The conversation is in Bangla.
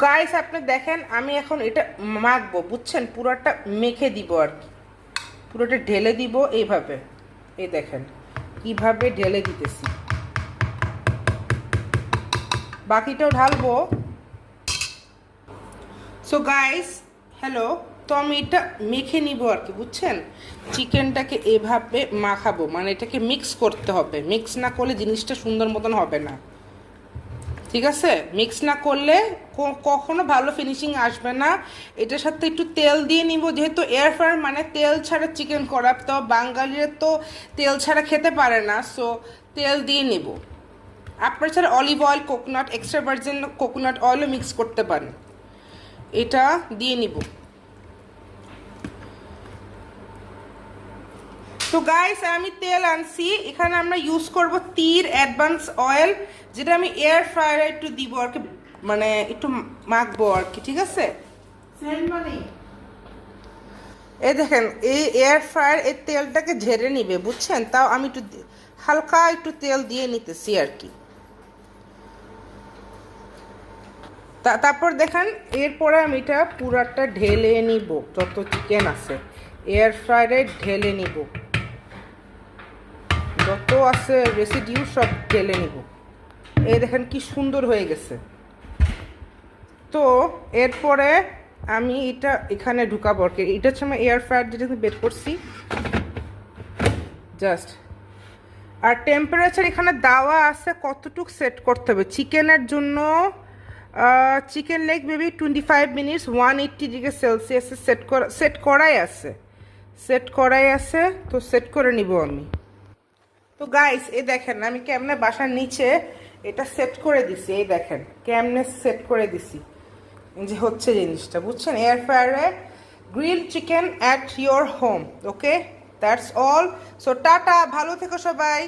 গাইস আপনি দেখেন আমি এখন এটা মাখবো, বুঝছেন, পুরোটা মেখে দিব আর কি, পুরোটা ঢেলে দিব এইভাবে। এই দেখেন কিভাবে ঢেলে দিতেছি, বাকিটাও ঢালবো। সো গাইস হ্যালো, তো আমি এটা মেখে নিব আর কি, বুঝছেন, চিকেনটাকে এভাবে মাখাবো, মানে এটাকে মিক্স করতে হবে, মিক্স না করলে জিনিসটা সুন্দর মতন হবে না, ঠিক আছে? মিক্স না করলে কখনো ভালো ফিনিশিং আসবে না। এটার সাথে একটু তেল দিয়ে নিব, যেহেতু এয়ার ফ্রায়ার মানে তেল ছাড়া চিকেন করা, তো বাঙালিরা তো তেল ছাড়া খেতে পারে না, সো তেল দিয়ে নিব। আপনার ছাড়া olive oil, coconut, extra virgin coconut অয়েলও মিক্স করতে পারেন। এটা দিয়ে নিব। তো গাইস আমি তেল আনছি, এখানে আমরা ইউজ করব তীর অ্যাডভান্স অয়েল, যেটা আমি এয়ার ফ্রায়ারে একটু দিব আর কি, মানে একটু মাখবো আর কি, ঠিক আছে? এই দেখেন এই এয়ার ফ্রায়ার এই তেলটাকে ঝেড়ে নিবে, বুঝছেন, তাও আমি একটু হালকা একটু তেল দিয়ে নিতেছি আর কি। তারপর দেখেন এরপরে আমি এটা পুরাটা ঢেলে নিব, যত চিকেন আছে এয়ার ফ্রায়ারে ঢেলে নিব, যত আছে রেসিডিউ সব ঢেলে নিব। এই দেখেন কি সুন্দর হয়ে গেছে। তো এরপরে আমি এটা এখানে ঢুকাবো আর কি, এটা হচ্ছে আমার এয়ার ফ্রায়ার যেটা বের করছি জাস্ট। আর টেম্পারেচার এখানে দেওয়া আছে কতটুক সেট করতে হবে চিকেনের জন্য। Chicken leg maybe 25 minutes 180 degree সেলসিয়াসে সেট করাই আছে, তো সেট করে নিব আমি। তো গাইস এই দেখেন আমি কেমনে বাসার নিচে এটা সেট করে দিছি, এই দেখেন কেমনে সেট করে দিছি, যে হচ্ছে জিনিসটা, বুঝছেন, এয়ার ফ্রায়ারে grill chicken at your home. Okay, that's all. So tata, ভালো থেকো সবাই।